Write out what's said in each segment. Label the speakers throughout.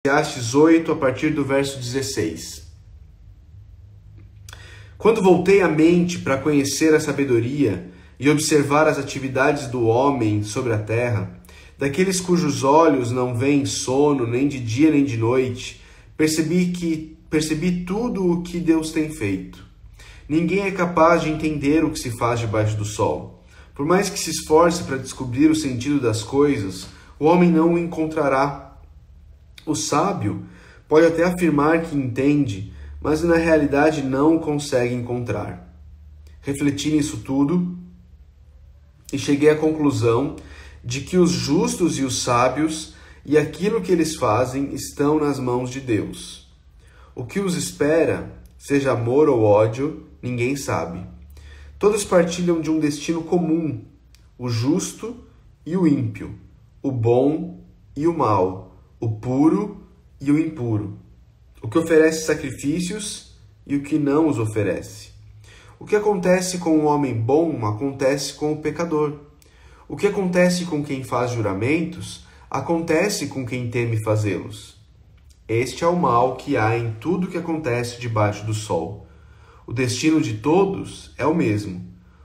Speaker 1: Eclesiastes 8, a partir do verso 16. Quando voltei a mente para conhecer a sabedoria e observar as atividades do homem sobre a terra, daqueles cujos olhos não veem sono, nem de dia nem de noite, percebi tudo o que Deus tem feito. Ninguém é capaz de entender o que se faz debaixo do sol. Por mais que se esforce para descobrir o sentido das coisas, o homem não o encontrará. O sábio pode até afirmar que entende, mas na realidade não o consegue encontrar. Refleti nisso tudo e cheguei à conclusão de que os justos e os sábios e aquilo que eles fazem estão nas mãos de Deus. O que os espera, seja amor ou ódio, ninguém sabe. Todos partilham de um destino comum, o justo e o ímpio, o bom e o mau, o puro e o impuro, o que oferece sacrifícios e o que não os oferece. O que acontece com o homem bom acontece com o pecador. O que acontece com quem faz juramentos acontece com quem teme fazê-los. Este é o mal que há em tudo que acontece debaixo do sol. O destino de todos é o mesmo.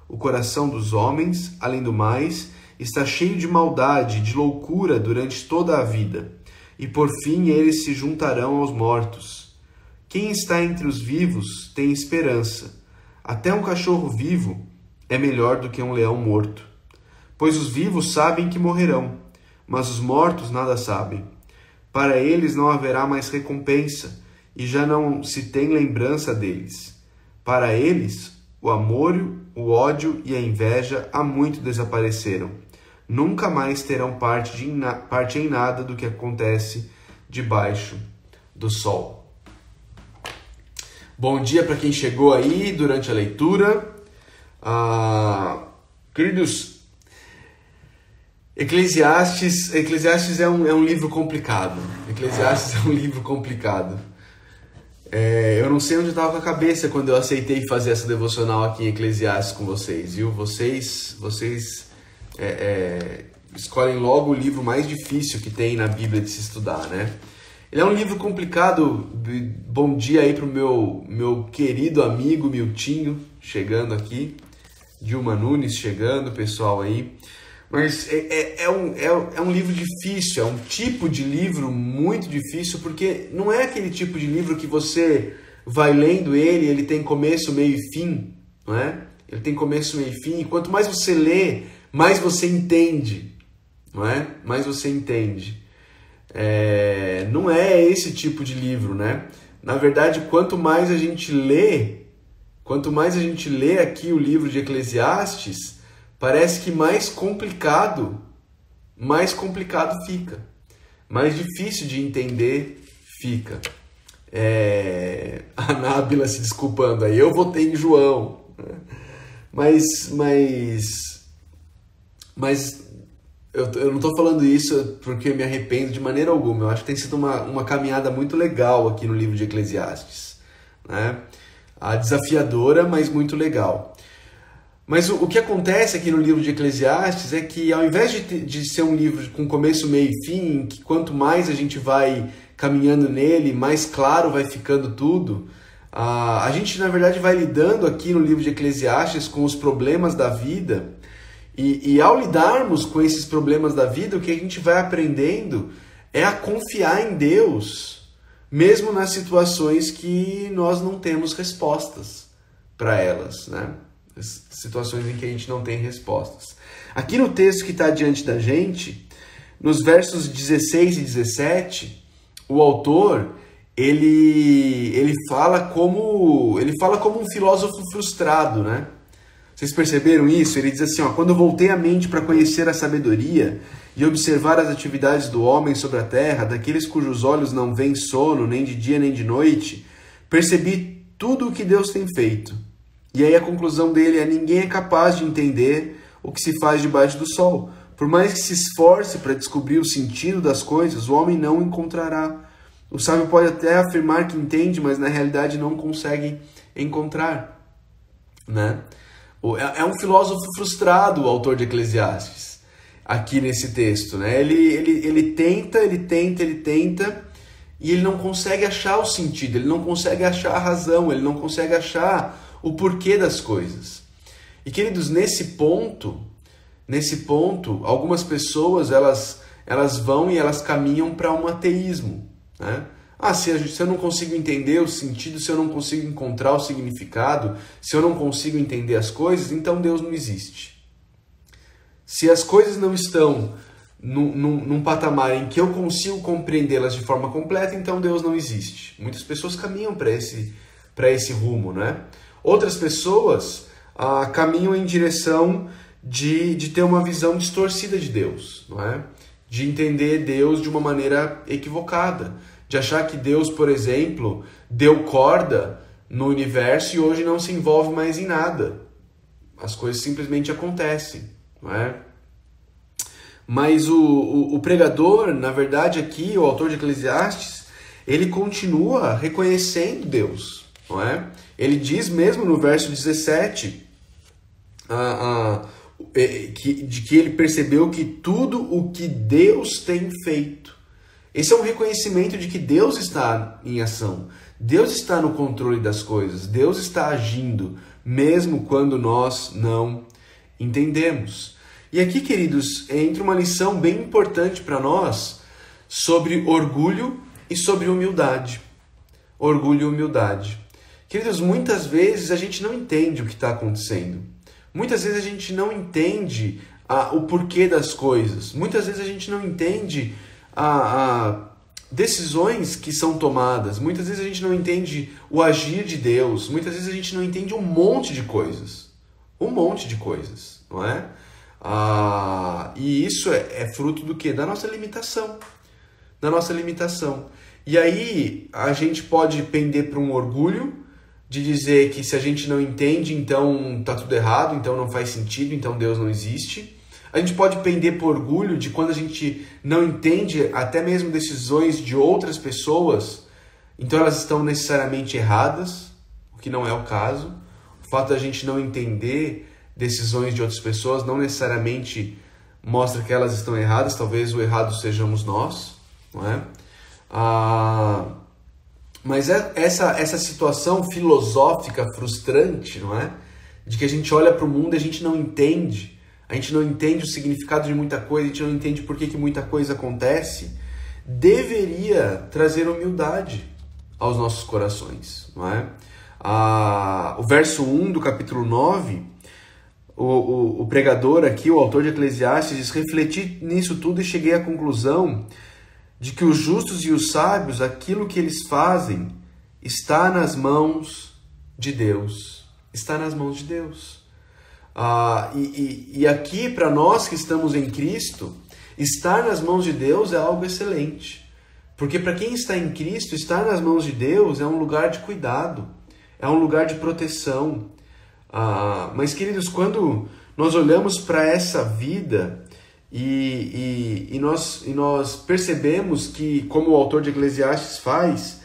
Speaker 1: O coração dos homens, além do mais, está cheio de maldade e de loucura durante toda a vida. E por fim eles se juntarão aos mortos. Quem está entre os vivos tem esperança. Até um cachorro vivo é melhor do que um leão morto. Pois os vivos sabem que morrerão, mas os mortos nada sabem. Para eles não haverá mais recompensa, e já não se tem lembrança deles. Para eles, o amor, o ódio e a inveja há muito desapareceram. Nunca mais terão parte em nada do que acontece debaixo do sol. Bom dia para quem chegou aí durante a leitura. Queridos, Eclesiastes é um livro complicado. Eclesiastes é um livro complicado. Eu não sei onde eu estava com a cabeça quando eu aceitei fazer essa devocional aqui em Eclesiastes com vocês, viu? Vocês escolhem logo o livro mais difícil que tem na Bíblia de se estudar, né? Ele é um livro complicado. Bom dia aí pro meu querido amigo Miltinho, chegando aqui. Dilma Nunes chegando, pessoal aí. Mas é um livro difícil, é um tipo de livro muito difícil, porque não é aquele tipo de livro que você vai lendo ele tem começo, meio e fim, não é? Ele tem começo, meio e fim, e quanto mais você lê, mais você entende, não é? Mais você entende. Não é esse tipo de livro, né? Na verdade, quanto mais a gente lê aqui o livro de Eclesiastes, parece que mais complicado fica. Mais difícil de entender fica. A Nábila se desculpando aí, eu votei em João. Mas eu não estou falando isso porque eu me arrependo de maneira alguma. Eu acho que tem sido uma caminhada muito legal aqui no livro de Eclesiastes, né? Desafiadora, mas muito legal. Mas o que acontece aqui no livro de Eclesiastes é que, ao invés de ser um livro com começo, meio e fim, que quanto mais a gente vai caminhando nele, mais claro vai ficando tudo, a gente, na verdade, vai lidando aqui no livro de Eclesiastes com os problemas da vida, e ao lidarmos com esses problemas da vida, o que a gente vai aprendendo é a confiar em Deus, mesmo nas situações que nós não temos respostas para elas, né? Situações em que a gente não tem respostas. Aqui no texto que está diante da gente, nos versos 16 e 17, o autor ele fala como um filósofo frustrado, né? Vocês perceberam isso? Ele diz assim, quando eu voltei a mente para conhecer a sabedoria e observar as atividades do homem sobre a terra, daqueles cujos olhos não veem sono, nem de dia nem de noite, percebi tudo o que Deus tem feito. E aí a conclusão dele é: ninguém é capaz de entender o que se faz debaixo do sol. Por mais que se esforce para descobrir o sentido das coisas, o homem não o encontrará. O sábio pode até afirmar que entende, mas na realidade não consegue encontrar, né? É um filósofo frustrado, o autor de Eclesiastes, aqui nesse texto, né? Ele tenta, e ele não consegue achar o sentido, ele não consegue achar a razão, ele não consegue achar o porquê das coisas. E queridos, nesse ponto, algumas pessoas elas vão e elas caminham para um ateísmo, né? Se eu não consigo entender o sentido, se eu não consigo encontrar o significado, se eu não consigo entender as coisas, então Deus não existe. Se as coisas não estão num patamar em que eu consigo compreendê-las de forma completa, então Deus não existe. Muitas pessoas caminham para esse rumo, né? Outras pessoas caminham em direção de ter uma visão distorcida de Deus, não é? De entender Deus de uma maneira equivocada, de achar que Deus, por exemplo, deu corda no universo e hoje não se envolve mais em nada. As coisas simplesmente acontecem, não é? Mas o pregador, na verdade aqui, o autor de Eclesiastes, ele continua reconhecendo Deus, não é? Ele diz mesmo no verso 17, de que ele percebeu que tudo o que Deus tem feito. Esse é um reconhecimento de que Deus está em ação, Deus está no controle das coisas, Deus está agindo, mesmo quando nós não entendemos. E aqui, queridos, entra uma lição bem importante para nós sobre orgulho e sobre humildade. Orgulho e humildade. Queridos, muitas vezes a gente não entende o que está acontecendo. Muitas vezes a gente não entende o porquê das coisas. Muitas vezes a gente não entende decisões que são tomadas. Muitas vezes a gente não entende o agir de Deus. Muitas vezes a gente não entende um monte de coisas. Um monte de coisas, não é? E isso é fruto do quê? Da nossa limitação. Da nossa limitação. E aí a gente pode pender para um orgulho de dizer que se a gente não entende, então tá tudo errado, então não faz sentido, então Deus não existe. A gente pode pender por orgulho de quando a gente não entende até mesmo decisões de outras pessoas, então elas estão necessariamente erradas, o que não é o caso. O fato da gente não entender decisões de outras pessoas não necessariamente mostra que elas estão erradas, talvez o errado sejamos nós, não é? Mas essa situação filosófica frustrante, não é? De que a gente olha para o mundo e a gente não entende o significado de muita coisa, a gente não entende por que muita coisa acontece, deveria trazer humildade aos nossos corações, não é? O verso 1 do capítulo 9, o pregador aqui, o autor de Eclesiastes, diz: refleti nisso tudo e cheguei à conclusão de que os justos e os sábios, aquilo que eles fazem, está nas mãos de Deus. Está nas mãos de Deus. E aqui, para nós que estamos em Cristo, estar nas mãos de Deus é algo excelente. Porque para quem está em Cristo, estar nas mãos de Deus é um lugar de cuidado, é um lugar de proteção. Mas, queridos, quando nós olhamos para essa vida e nós percebemos que, como o autor de Eclesiastes faz,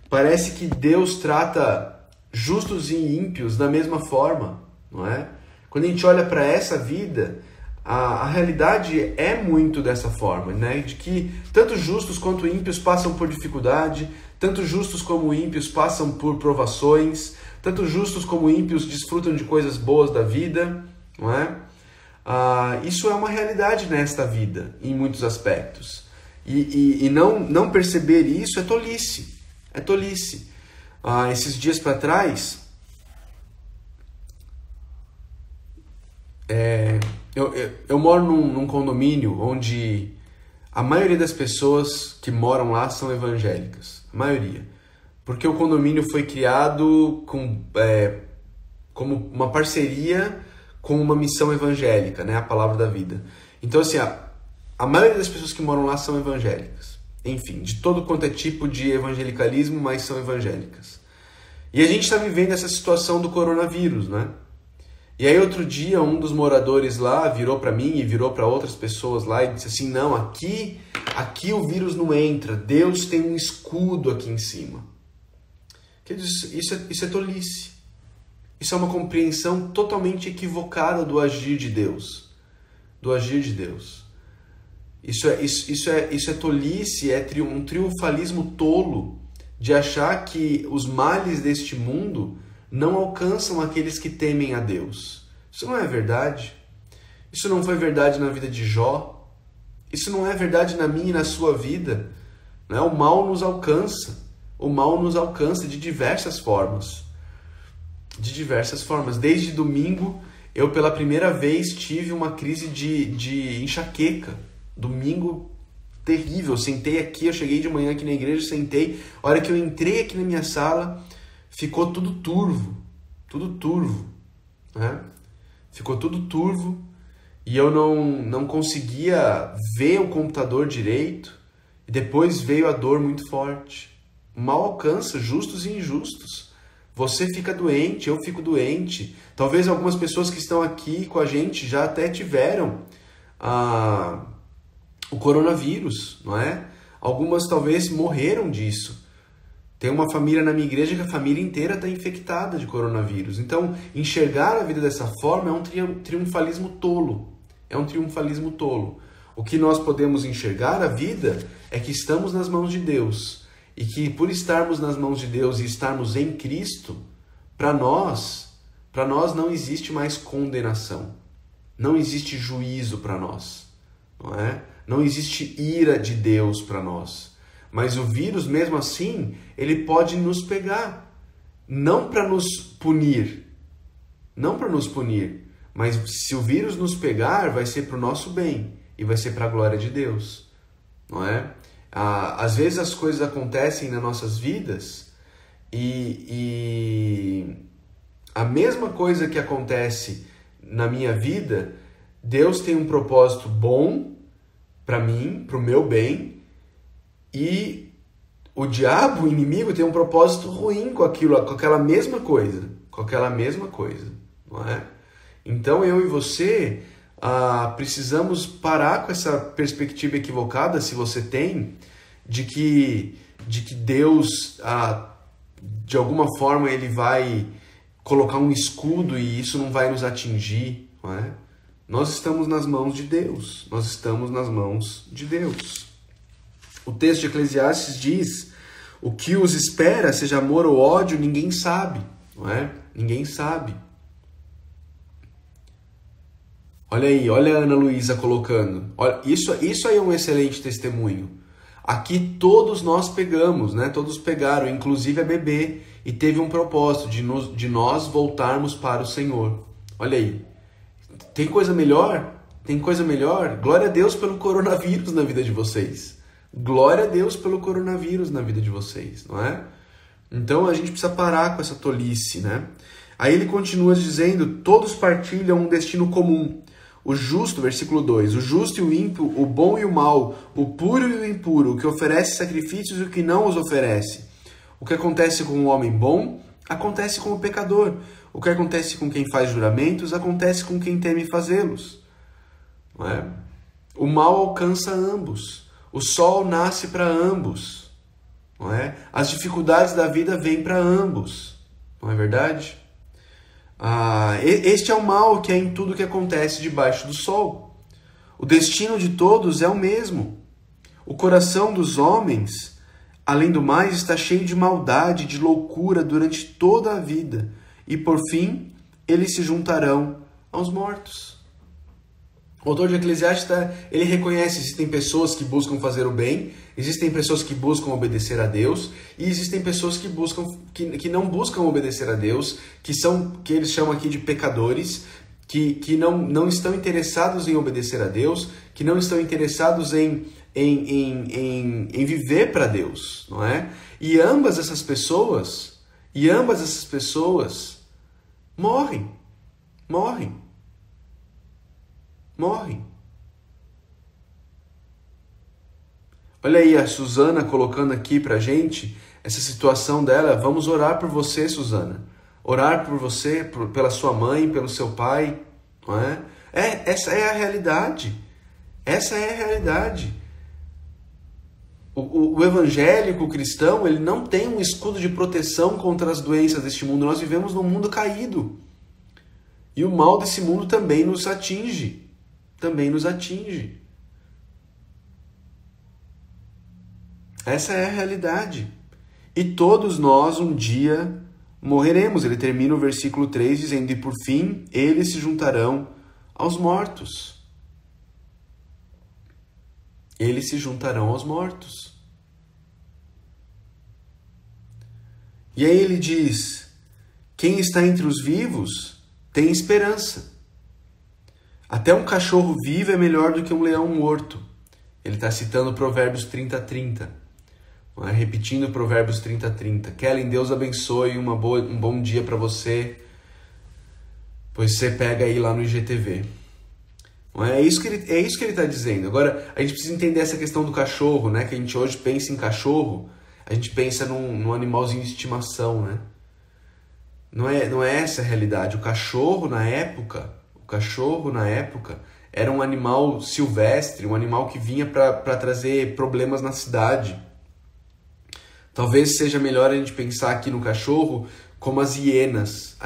Speaker 1: parece que Deus trata justos e ímpios da mesma forma, não é? Quando a gente olha para essa vida, a realidade é muito dessa forma, né? De que tanto justos quanto ímpios passam por dificuldade, tanto justos como ímpios passam por provações, tanto justos como ímpios desfrutam de coisas boas da vida, não é? Isso é uma realidade nesta vida, em muitos aspectos. E não perceber isso é tolice. É tolice. Esses dias para trás, eu moro num condomínio onde a maioria das pessoas que moram lá são evangélicas. A maioria. Porque o condomínio foi criado como uma parceria com uma missão evangélica, né? A Palavra da Vida. Então, assim, a maioria das pessoas que moram lá são evangélicas. Enfim, de todo quanto é tipo de evangelicalismo, mas são evangélicas. E a gente está vivendo essa situação do coronavírus, né? E aí outro dia um dos moradores lá virou para mim e virou para outras pessoas lá e disse assim: não, aqui o vírus não entra, Deus tem um escudo aqui em cima. Isso é tolice. Isso é uma compreensão totalmente equivocada do agir de Deus. Do agir de Deus. Isso é tolice, um triunfalismo tolo de achar que os males deste mundo não alcançam aqueles que temem a Deus. Isso não é verdade. Isso não foi verdade na vida de Jó. Isso não é verdade na minha e na sua vida. Né? O mal nos alcança. O mal nos alcança de diversas formas. De diversas formas. Desde domingo, eu pela primeira vez tive uma crise de enxaqueca. Domingo terrível. Eu sentei aqui, eu cheguei de manhã aqui na igreja, sentei. A hora que eu entrei aqui na minha sala, ficou tudo turvo. Tudo turvo. Né? Ficou tudo turvo. E eu não conseguia ver o computador direito. E depois veio a dor muito forte. O mal alcança justos e injustos. Você fica doente, eu fico doente. Talvez algumas pessoas que estão aqui com a gente já até tiveram o coronavírus, não é? Algumas talvez morreram disso. Tem uma família na minha igreja que a família inteira está infectada de coronavírus. Então, enxergar a vida dessa forma é um triunfalismo tolo. É um triunfalismo tolo. O que nós podemos enxergar a vida é que estamos nas mãos de Deus. E que por estarmos nas mãos de Deus e estarmos em Cristo, para nós não existe mais condenação. Não existe juízo para nós. Não é? Não existe ira de Deus para nós. Mas o vírus, mesmo assim, ele pode nos pegar. Não para nos punir. Não para nos punir. Mas se o vírus nos pegar, vai ser para o nosso bem. E vai ser para a glória de Deus. Não é? Às vezes as coisas acontecem nas nossas vidas e a mesma coisa que acontece na minha vida, Deus tem um propósito bom para mim, para o meu bem, e o diabo, o inimigo, tem um propósito ruim com aquilo, com aquela mesma coisa, não é? Então eu e você precisamos parar com essa perspectiva equivocada, se você tem, de que Deus, de alguma forma, ele vai colocar um escudo e isso não vai nos atingir, não é? Nós estamos nas mãos de Deus. Nós estamos nas mãos de Deus. O texto de Eclesiastes diz: o que os espera, seja amor ou ódio, ninguém sabe, não é? Ninguém sabe. Olha aí, olha a Ana Luísa colocando. Olha, isso aí é um excelente testemunho. Aqui todos nós pegamos, né? Todos pegaram, inclusive a bebê, e teve um propósito de nós voltarmos para o Senhor. Olha aí. Tem coisa melhor? Tem coisa melhor? Glória a Deus pelo coronavírus na vida de vocês. Glória a Deus pelo coronavírus na vida de vocês, não é? Então a gente precisa parar com essa tolice, né? Aí ele continua dizendo: todos partilham um destino comum. O justo, versículo 2, o justo e o ímpio, o bom e o mal, o puro e o impuro, o que oferece sacrifícios e o que não os oferece. O que acontece com o homem bom, acontece com o pecador. O que acontece com quem faz juramentos, acontece com quem teme fazê-los. Não é? O mal alcança ambos. O sol nasce para ambos. Não é? As dificuldades da vida vêm para ambos. Não é verdade? Este é o mal que é em tudo que acontece debaixo do sol. O destino de todos é o mesmo. O coração dos homens, além do mais, está cheio de maldade, de loucura durante toda a vida. E por fim, eles se juntarão aos mortos. O autor de Eclesiastes, ele reconhece que existem pessoas que buscam fazer o bem, existem pessoas que buscam obedecer a Deus, e existem pessoas que não buscam obedecer a Deus, que eles chamam aqui de pecadores, que não estão interessados em obedecer a Deus, que não estão interessados em viver para Deus, não é? E ambas essas pessoas morrem. Olha aí a Suzana colocando aqui pra gente essa situação dela. Vamos orar por você, Suzana. Orar por você, pela sua mãe, pelo seu pai, não é? Essa é a realidade. Essa é a realidade. O evangélico, o cristão, ele não tem um escudo de proteção contra as doenças deste mundo. Nós vivemos num mundo caído. E o mal desse mundo também nos atinge. Essa é a realidade. E todos nós um dia morreremos. Ele termina o versículo 3 dizendo: e por fim, eles se juntarão aos mortos. Eles se juntarão aos mortos. E aí ele diz: quem está entre os vivos tem esperança. Até um cachorro vivo é melhor do que um leão morto. Ele está citando Provérbios 30:30. Repetindo Provérbios 30:30. Kellen, Deus abençoe, um bom dia para você. Pois você pega aí lá no IGTV. É isso que ele está dizendo. Agora, a gente precisa entender essa questão do cachorro, né? Que a gente hoje pensa em cachorro, a gente pensa num animalzinho de estimação, né? Não é essa a realidade. O cachorro na época era um animal silvestre, um animal que vinha para trazer problemas na cidade. Talvez seja melhor a gente pensar aqui no cachorro como as hienas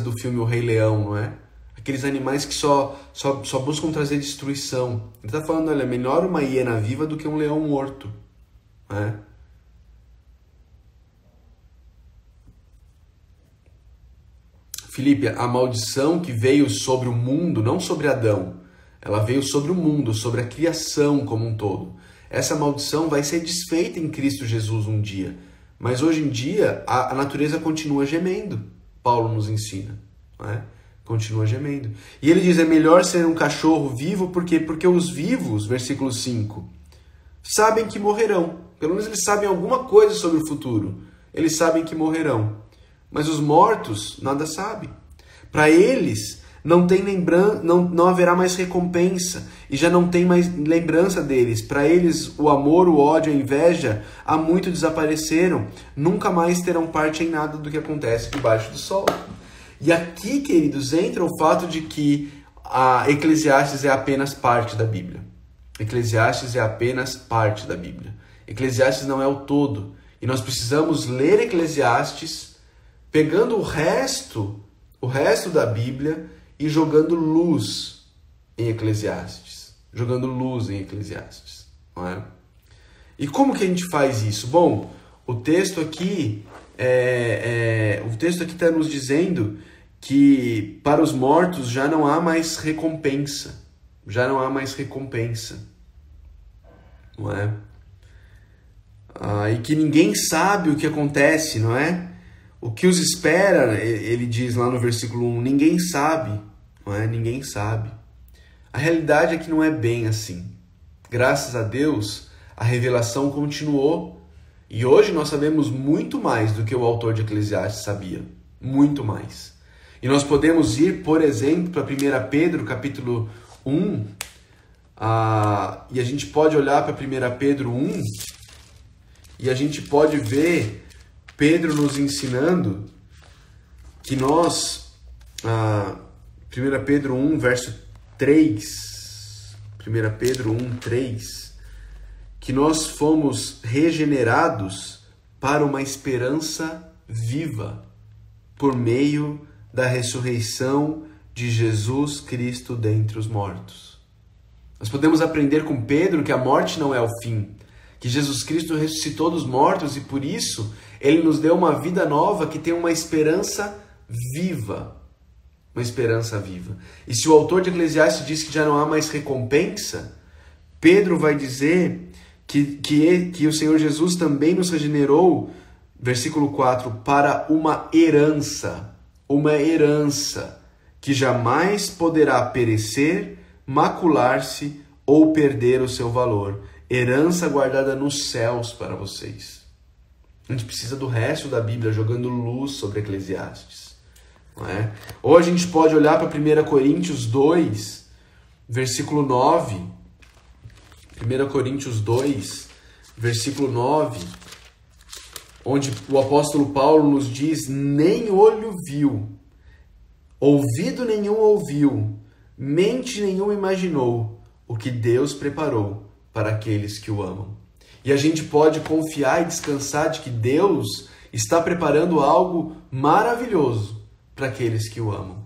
Speaker 1: do filme O Rei Leão, não é? Aqueles animais que só buscam trazer destruição. Ele está falando, olha, é melhor uma hiena viva do que um leão morto, né? Filipe, a maldição que veio sobre o mundo, não sobre Adão, ela veio sobre o mundo, sobre a criação como um todo. Essa maldição vai ser desfeita em Cristo Jesus um dia. Mas hoje em dia, a natureza continua gemendo. Paulo nos ensina, não é? Continua gemendo. E ele diz, é melhor ser um cachorro vivo, por quê? Porque os vivos, versículo 5, sabem que morrerão. Pelo menos eles sabem alguma coisa sobre o futuro. Eles sabem que morrerão. Mas os mortos nada sabem. Para eles não haverá mais recompensa e já não tem mais lembrança deles. Para eles o amor, o ódio, a inveja há muito desapareceram. Nunca mais terão parte em nada do que acontece debaixo do sol. E aqui, queridos, entra o fato de que a Eclesiastes é apenas parte da Bíblia. Eclesiastes é apenas parte da Bíblia. Eclesiastes não é o todo. E nós precisamos ler Eclesiastes pegando o resto da Bíblia e jogando luz em Eclesiastes. Jogando luz em Eclesiastes. Não é? E como que a gente faz isso? Bom, o texto aqui está nos dizendo que para os mortos já não há mais recompensa. Já não há mais recompensa. Não é? E que ninguém sabe o que acontece, não é? O que os espera, ele diz lá no versículo 1, ninguém sabe, não é? Ninguém sabe. A realidade é que não é bem assim. Graças a Deus, a revelação continuou e hoje nós sabemos muito mais do que o autor de Eclesiastes sabia. Muito mais. E nós podemos ir, por exemplo, para 1 Pedro, capítulo 1, e a gente pode olhar para 1 Pedro 1 e a gente pode ver Pedro nos ensinando que nós, 1 Pedro 1, verso 3, 1 Pedro 1, 3, que nós fomos regenerados para uma esperança viva, por meio da ressurreição de Jesus Cristo dentre os mortos. Nós podemos aprender com Pedro que a morte não é o fim, que Jesus Cristo ressuscitou dos mortos e por isso ele nos deu uma vida nova que tem uma esperança viva. Uma esperança viva. E se o autor de Eclesiastes diz que já não há mais recompensa, Pedro vai dizer que o Senhor Jesus também nos regenerou, versículo 4, para uma herança que jamais poderá perecer, macular-se ou perder o seu valor. Herança guardada nos céus para vocês. A gente precisa do resto da Bíblia jogando luz sobre Eclesiastes. Não é? Ou a gente pode olhar para 1 Coríntios 2, versículo 9. 1 Coríntios 2, versículo 9, onde o apóstolo Paulo nos diz, nem olho viu, ouvido nenhum ouviu, mente nenhuma imaginou o que Deus preparou para aqueles que o amam. E a gente pode confiar e descansar de que Deus está preparando algo maravilhoso para aqueles que o amam.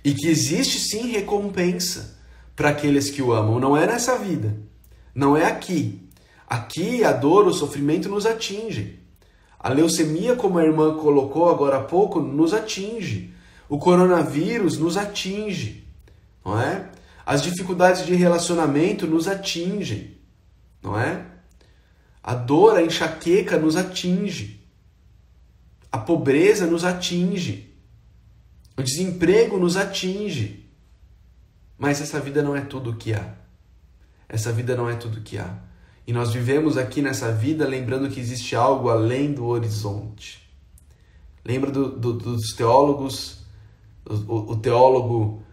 Speaker 1: E que existe sim recompensa para aqueles que o amam. Não é nessa vida, não é aqui. Aqui a dor, o sofrimento nos atinge. A leucemia, como a irmã colocou agora há pouco, nos atinge. O coronavírus nos atinge, não é? As dificuldades de relacionamento nos atingem, não é? A dor, a enxaqueca nos atinge. A pobreza nos atinge. O desemprego nos atinge. Mas essa vida não é tudo o que há. Essa vida não é tudo o que há. E nós vivemos aqui nessa vida lembrando que existe algo além do horizonte. Lembra dos teólogos, o teólogo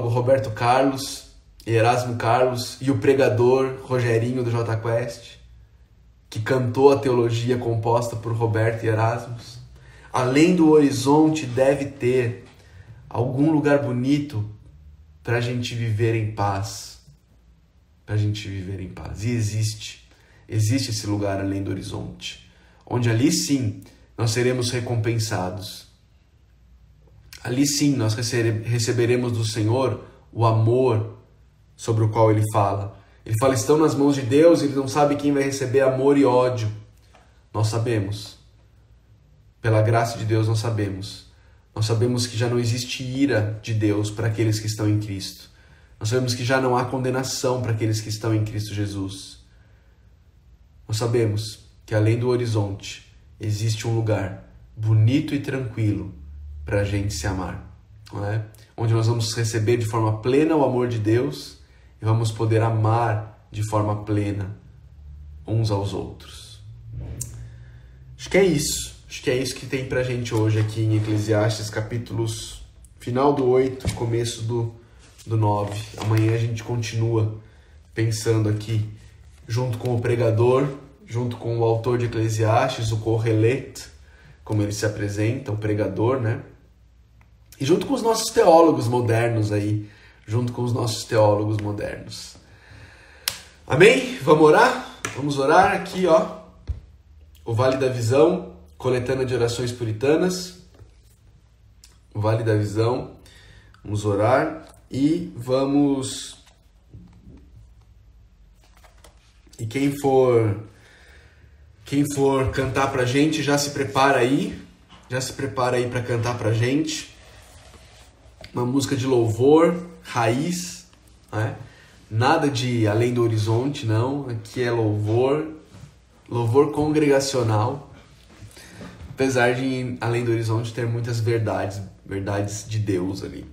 Speaker 1: Roberto Carlos, Erasmo Carlos e o pregador Rogerinho do J Quest, que cantou a teologia composta por Roberto e Erasmus? Além do horizonte deve ter algum lugar bonito para a gente viver em paz. Para a gente viver em paz. E existe esse lugar além do horizonte, onde ali sim nós seremos recompensados. Ali sim nós receberemos do Senhor o amor sobre o qual Ele fala. Ele fala, estão nas mãos de Deus, Ele não sabe quem vai receber amor e ódio. Nós sabemos. Pela graça de Deus nós sabemos. Nós sabemos que já não existe ira de Deus para aqueles que estão em Cristo. Nós sabemos que já não há condenação para aqueles que estão em Cristo Jesus. Nós sabemos que além do horizonte existe um lugar bonito e tranquilo para a gente se amar, não é? Onde nós vamos receber de forma plena o amor de Deus e vamos poder amar de forma plena uns aos outros. Acho que é isso. Acho que é isso que tem para a gente hoje aqui em Eclesiastes, capítulos final do 8, começo do 9. Amanhã a gente continua pensando aqui, junto com o pregador, junto com o autor de Eclesiastes, o Kohelet, como ele se apresenta, o pregador, né? E junto com os nossos teólogos modernos aí, junto com os nossos teólogos modernos. Amém? Vamos orar? Vamos orar aqui, ó. O Vale da Visão, coletânea de orações puritanas. O Vale da Visão. Vamos orar. E vamos... E quem for cantar pra gente, já se prepara aí. Já se prepara aí pra cantar pra gente. Uma música de louvor, raiz, né? Nada de além do horizonte, não. Aqui é louvor congregacional. Apesar de além do horizonte ter muitas verdades de Deus ali.